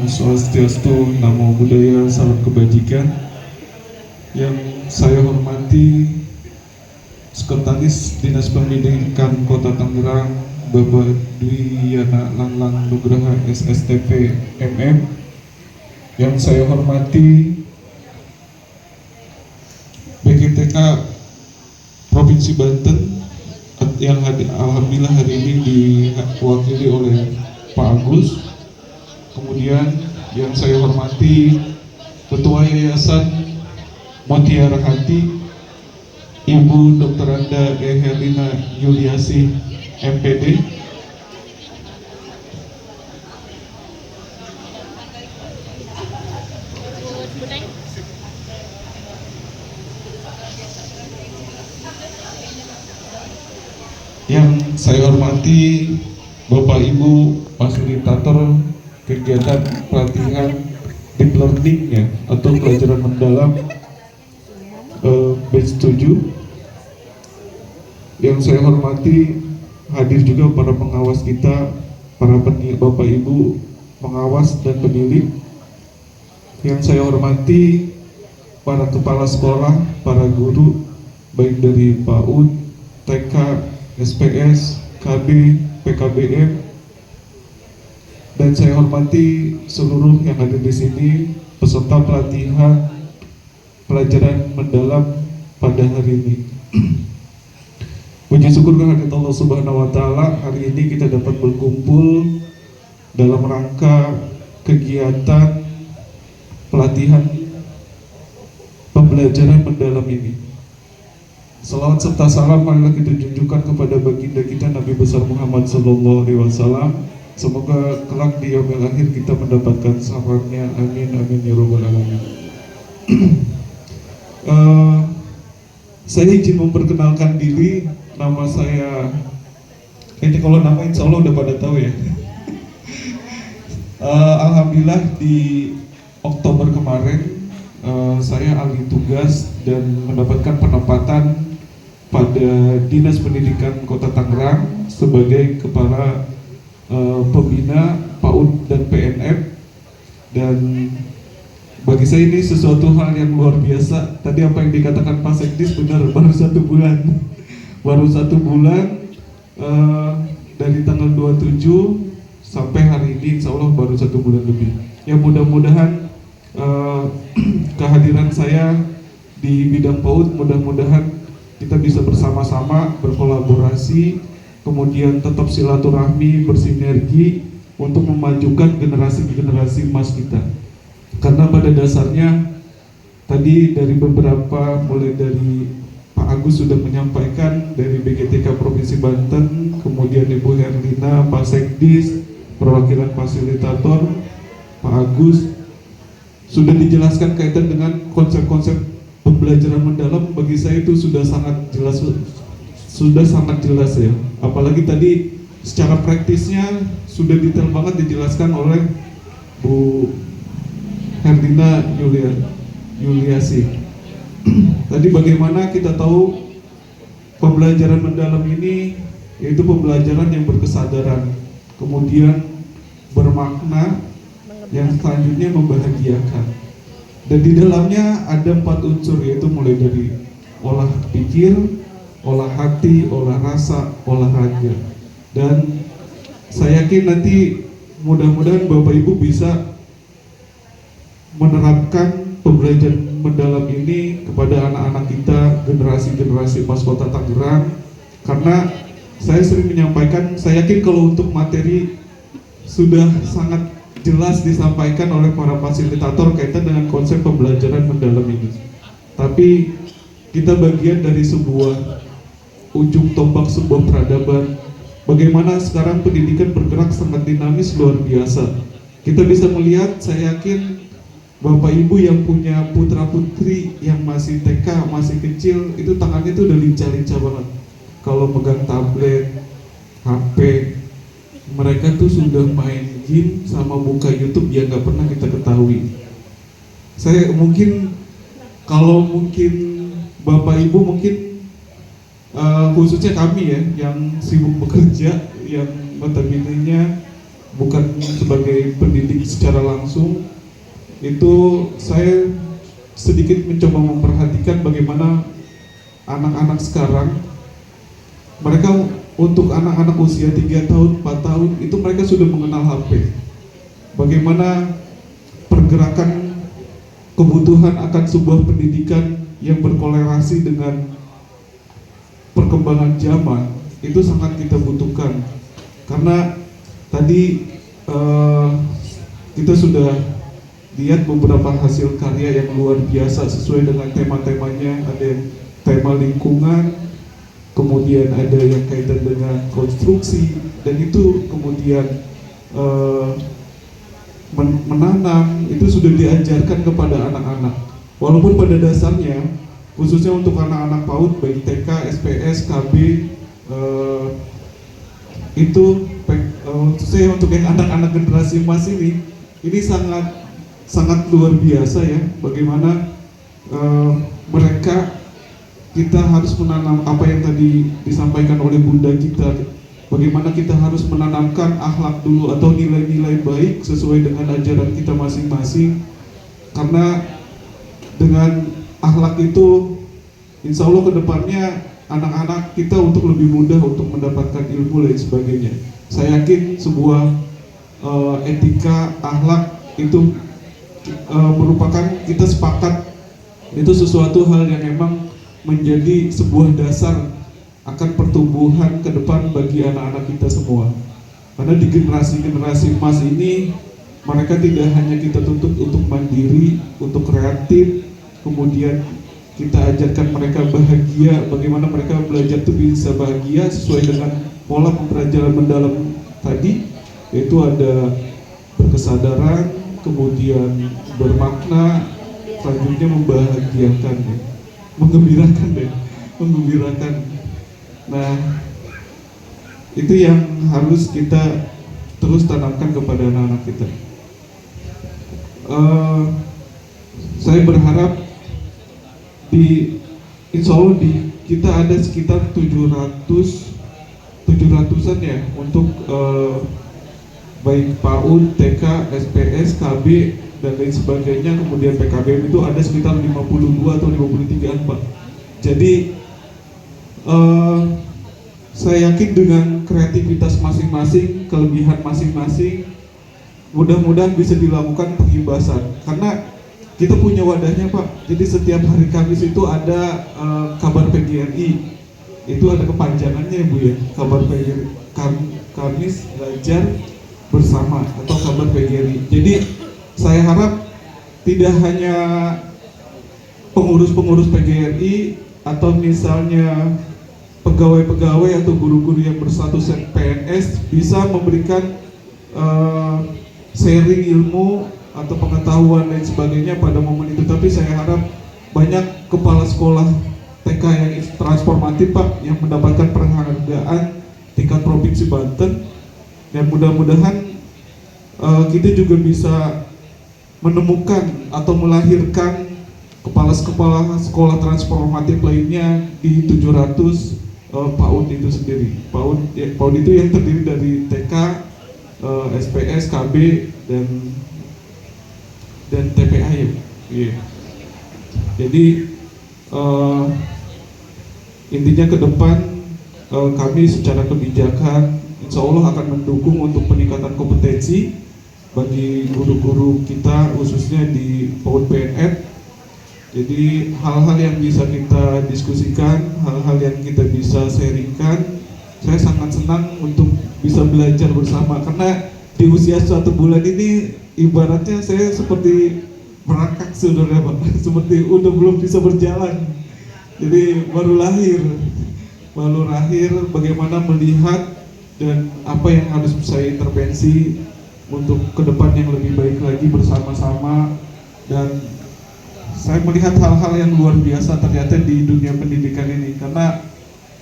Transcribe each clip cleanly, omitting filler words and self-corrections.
Swastiastu, Namo Buddhaya, salam kebajikan. Yang saya hormati Sekretaris Dinas Pendidikan Kota Tangerang, Bapak Dwi Yana Langlang Nugraha SSTP MM. Yang saya hormati BGTK Provinsi Banten yang alhamdulillah hari ini diwakili oleh Pak Agus. Kemudian yang saya hormati Ketua Yayasan Mutiara Hati, Ibu Dr. Anda Herlina Yuliasi MPD. Yang saya hormati Bapak Ibu fasilitator kegiatan pelatihan deep learning ya, atau pelajaran mendalam batch 7. Yang saya hormati hadir juga para pengawas kita, para Bapak Ibu pengawas dan pendidik. Yang saya hormati para kepala sekolah, para guru baik dari PAUD, TK, SPS, KB, PKBM. Dan saya hormati seluruh yang hadir di sini, peserta pelatihan pelajaran mendalam pada hari ini. Puji syukur kehadirat Allah Subhanahu wa Ta'ala, hari ini kita dapat berkumpul dalam rangka kegiatan pelatihan pembelajaran mendalam ini. Salawat serta salam marilah kita junjukkan kepada baginda kita Nabi besar Muhammad sallallahu alaihi wasallam. Semoga kelak di yaumil akhir kita mendapatkan syafaatnya. Amin amin ya rabbal alamin. Saya izin memperkenalkan diri. Nama saya, ini kalau nama insya Allah udah pada tahu ya. Alhamdulillah di Oktober kemarin saya alih tugas dan mendapatkan penempatan pada Dinas Pendidikan Kota Tangerang sebagai kepala pembina PAUD dan PNF. Dan bagi saya ini sesuatu hal yang luar biasa. Tadi apa yang dikatakan Pak Sekdis benar, baru 1 bulan baru 1 bulan dari tanggal 27 sampai hari ini insya Allah baru 1 bulan lebih. Ya mudah-mudahan kehadiran saya di bidang PAUD, mudah-mudahan kita bisa bersama-sama berkolaborasi, kemudian tetap silaturahmi, bersinergi untuk memajukan generasi-generasi emas kita. Karena pada dasarnya tadi dari beberapa, mulai dari Pak Agus sudah menyampaikan, dari BGTK Provinsi Banten, kemudian Ibu Herlina, Pak Sekdis, perwakilan fasilitator, Pak Agus, sudah dijelaskan kaitan dengan konsep-konsep pembelajaran mendalam. Bagi saya itu sudah sangat jelas ya. Apalagi tadi secara praktisnya sudah detail banget dijelaskan oleh Bu Herlina Yuliasi. Tadi bagaimana kita tahu pembelajaran mendalam ini yaitu pembelajaran yang berkesadaran, kemudian bermakna, yang selanjutnya membahagiakan. Dan di dalamnya ada 4 unsur, yaitu mulai dari olah pikir, olah hati, olah rasa, olahraga. Dan saya yakin nanti mudah-mudahan Bapak Ibu bisa menerapkan pembelajaran mendalam ini kepada anak-anak kita, generasi-generasi emas Kota Tangerang. Karena saya sering menyampaikan, saya yakin kalau untuk materi sudah sangat jelas disampaikan oleh para fasilitator kaitan dengan konsep pembelajaran mendalam ini. Tapi kita bagian dari sebuah ujung tombak sebuah peradaban. Bagaimana sekarang pendidikan bergerak sangat dinamis, luar biasa. Kita bisa melihat, saya yakin Bapak Ibu yang punya putra putri yang masih TK, masih kecil, itu tangannya itu udah lincah-lincah banget. Kalau megang tablet, HP, mereka tuh sudah main game sama buka YouTube yang nggak pernah kita ketahui. Saya mungkin, kalau mungkin Bapak Ibu mungkin khususnya kami ya yang sibuk bekerja, yang notabene-nya bukan sebagai pendidik secara langsung, itu saya sedikit mencoba memperhatikan bagaimana anak-anak sekarang, mereka untuk anak-anak usia 3 tahun, 4 tahun itu mereka sudah mengenal HP. Bagaimana pergerakan kebutuhan akan sebuah pendidikan yang berkolerasi dengan perkembangan zaman itu sangat kita butuhkan. Karena tadi kita sudah lihat beberapa hasil karya yang luar biasa sesuai dengan tema-temanya. Ada yang tema lingkungan, kemudian ada yang kaitan dengan konstruksi, dan itu kemudian menanam, itu sudah diajarkan kepada anak-anak. Walaupun pada dasarnya, khususnya untuk anak-anak PAUD, baik TK, SPS, KB, itu khususnya untuk yang anak-anak generasi emas ini sangat luar biasa ya. Bagaimana mereka, kita harus menanam apa yang tadi disampaikan oleh Bunda kita, bagaimana kita harus menanamkan akhlak dulu atau nilai-nilai baik sesuai dengan ajaran kita masing-masing. Karena dengan akhlak itu, insya Allah kedepannya anak-anak kita untuk lebih mudah untuk mendapatkan ilmu dan sebagainya. Saya yakin sebuah etika, akhlak itu merupakan, kita sepakat, itu sesuatu hal yang memang menjadi sebuah dasar akan pertumbuhan ke depan bagi anak-anak kita semua. Karena di generasi-generasi emas ini, mereka tidak hanya kita tuntut untuk mandiri, untuk kreatif, kemudian kita ajarkan mereka bahagia, bagaimana mereka belajar itu bisa bahagia sesuai dengan pola pembelajaran mendalam tadi, yaitu ada berkesadaran, kemudian bermakna, selanjutnya membahagiakan, menggembirakan. Nah, itu yang harus kita terus tanamkan kepada anak-anak kita. Saya berharap insya Allah kita ada sekitar 700-an ya untuk baik PAUD, TK, SPS, KB dan lain sebagainya, kemudian PKBM itu ada sekitar 52 atau 53an Pak. Jadi saya yakin dengan kreativitas masing-masing, kelebihan masing-masing, mudah-mudahan bisa dilakukan penghibasan. Karena kita punya wadahnya Pak. Jadi setiap hari Kamis itu ada kabar PGRI. Itu ada kepanjangannya Bu ya. Kabar PGRI, Kamis Belajar Bersama atau kabar PGRI. Jadi saya harap tidak hanya pengurus-pengurus PGRI atau misalnya pegawai-pegawai atau guru-guru yang berstatus PNS bisa memberikan sharing ilmu atau pengetahuan dan sebagainya pada momen itu, tapi saya harap banyak kepala sekolah TK yang transformatif Pak yang mendapatkan penghargaan tingkat provinsi Banten, dan mudah-mudahan kita juga bisa menemukan atau melahirkan kepala sekolah transformatif lainnya di 700 PAUD itu sendiri. PAUD itu yang terdiri dari TK, SPS, KB, dan TPA ya. Yeah. Jadi intinya ke depan kami secara kebijakan insya Allah akan mendukung untuk peningkatan kompetensi bagi guru-guru kita khususnya di PAUD PNF. Jadi hal-hal yang bisa kita diskusikan, hal-hal yang kita bisa sharingkan, saya sangat senang untuk bisa belajar bersama. Karena di usia 1 bulan ini ibaratnya saya seperti merangkak sebenarnya Pak, seperti udah belum bisa berjalan. Jadi baru lahir bagaimana melihat dan apa yang harus saya intervensi untuk ke depan yang lebih baik lagi bersama-sama. Dan saya melihat hal-hal yang luar biasa ternyata di dunia pendidikan ini, karena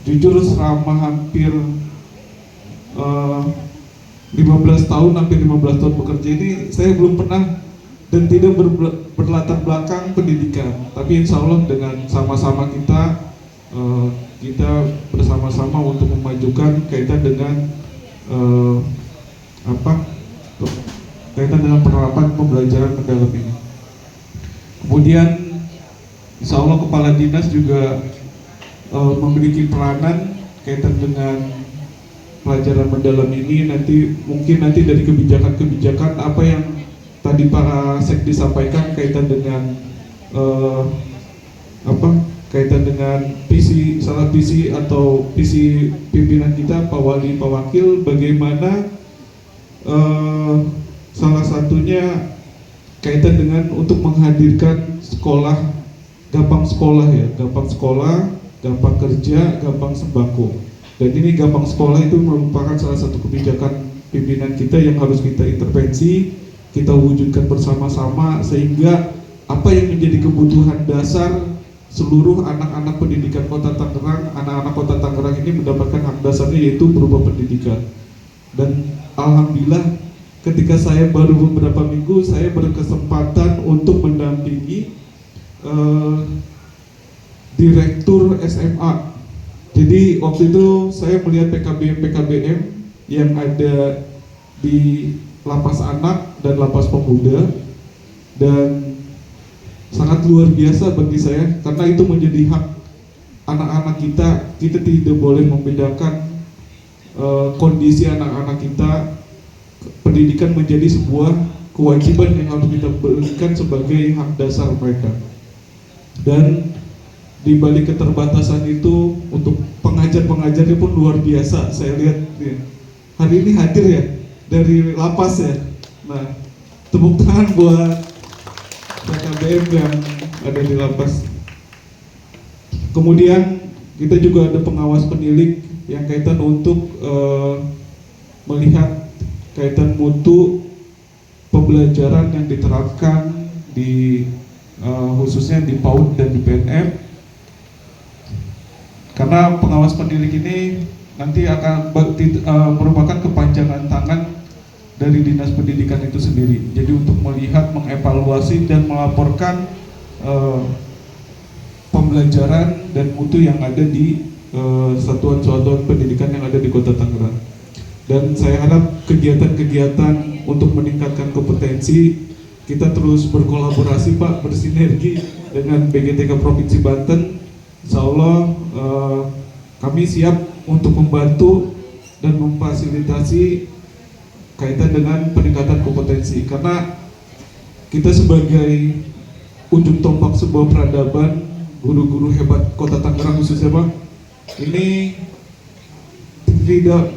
jujur selama hampir 15 tahun bekerja ini, saya belum pernah dan tidak berlatar belakang pendidikan. Tapi insya Allah dengan sama-sama kita bersama-sama untuk memajukan kaitan dengan kaitan dengan penerapan pembelajaran mendalam ini. Kemudian insya Allah kepala dinas juga memiliki peranan kaitan dengan pelajaran mendalam ini. Mungkin nanti dari kebijakan-kebijakan apa yang tadi Pak Sekdi sampaikan kaitan dengan kaitan dengan visi atau visi pimpinan kita, Pak Wali, Pak Wakil, bagaimana salah satunya kaitan dengan untuk menghadirkan gampang sekolah, gampang kerja, gampang sembako. Dan ini gampang sekolah itu merupakan salah satu kebijakan pimpinan kita yang harus kita intervensi, kita wujudkan bersama-sama sehingga apa yang menjadi kebutuhan dasar seluruh anak-anak pendidikan Kota Tangerang, anak-anak Kota Tangerang ini mendapatkan hak dasarnya yaitu berupa pendidikan. Dan alhamdulillah ketika saya baru beberapa minggu saya berkesempatan untuk mendampingi direktur SMA. Jadi waktu itu saya melihat PKBM yang ada di lapas anak dan lapas pemuda, dan sangat luar biasa bagi saya karena itu menjadi hak anak-anak kita. Kita tidak boleh membedakan kondisi anak-anak kita. Pendidikan menjadi sebuah kewajiban yang harus kita berikan sebagai hak dasar mereka. Dan di balik keterbatasan itu untuk pengajar-pengajarnya pun luar biasa. Saya lihat ya, hari ini hadir ya dari lapas ya. Nah, tepuk tangan buat PKBM yang ada di lapas. Kemudian kita juga ada pengawas penilik yang kaitan untuk melihat kaitan mutu pembelajaran yang diterapkan di khususnya di PAUD dan di PNM. Karena pengawas penilik ini nanti akan merupakan kepanjangan tangan dari Dinas Pendidikan itu sendiri. Jadi untuk melihat, mengevaluasi dan melaporkan pembelajaran dan mutu yang ada di satuan-satuan pendidikan yang ada di Kota Tangerang. Dan saya harap kegiatan-kegiatan untuk meningkatkan kompetensi kita terus berkolaborasi Pak, bersinergi dengan BGTK Provinsi Banten. Insya Allah kami siap untuk membantu dan memfasilitasi kaitan dengan peningkatan kompetensi, karena kita sebagai ujung tombak sebuah peradaban, guru-guru hebat Kota Tangerang khususnya Pak, ini tidak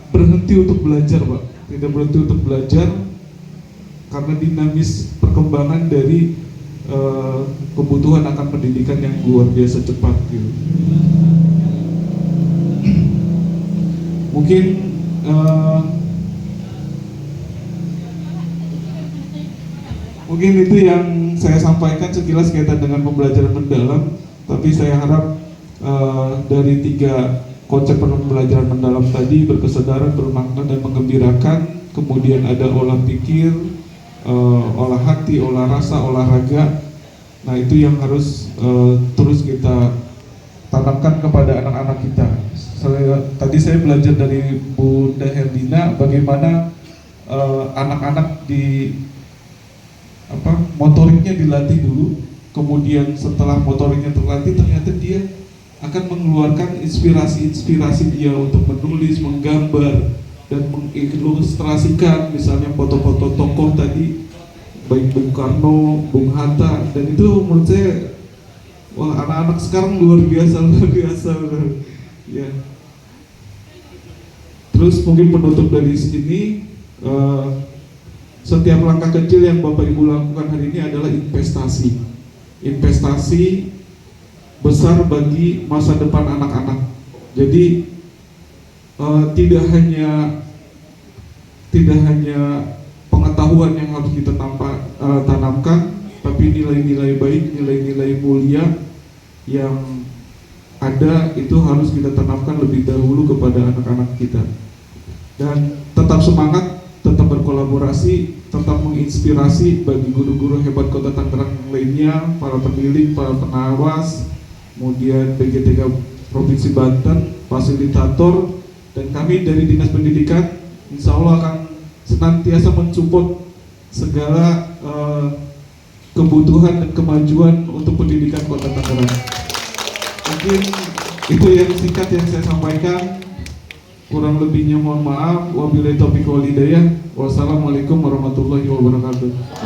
berhenti untuk belajar Pak, tidak berhenti untuk belajar karena dinamis perkembangan dari kebutuhan akan pendidikan yang luar biasa cepat gitu. Mungkin itu yang saya sampaikan sekilas kaitan dengan pembelajaran mendalam. Tapi saya harap dari 3 konsep pembelajaran mendalam tadi berkesedaran, bermakna dan menggembirakan. Kemudian ada olah pikir, olah hati, olah rasa, olahraga. Nah itu yang harus terus kita tanamkan kepada anak-anak kita. Tadi saya belajar dari Bunda Herdina bagaimana anak-anak motoriknya dilatih dulu, kemudian setelah motoriknya terlatih ternyata dia akan mengeluarkan inspirasi dia untuk menulis, menggambar dan mengilustrasikan misalnya foto-foto tokoh tadi, baik Bung Karno, Bung Hatta, dan itu menurut saya wah anak-anak sekarang luar biasa ya. Terus mungkin penutup dari sini, setiap langkah kecil yang Bapak Ibu lakukan hari ini adalah investasi besar bagi masa depan anak-anak. Jadi tidak hanya pengetahuan yang harus kita tanamkan, tapi nilai-nilai baik, nilai-nilai mulia yang ada itu harus kita tanamkan lebih dahulu kepada anak-anak kita. Dan tetap semangat, tetap berkolaborasi, tetap menginspirasi bagi guru-guru hebat Kota Tangerang yang lainnya, para pemilik, para pengawas, kemudian BGTK Provinsi Banten, fasilitator, dan kami dari Dinas Pendidikan insya Allah akan senantiasa mensupport segala kebutuhan dan kemajuan untuk pendidikan Kota Tangerang. Mungkin itu yang singkat yang saya sampaikan. Kurang lebihnya mohon maaf. Wabillahi taufiq wal hidayah. Wassalamualaikum warahmatullahi wabarakatuh.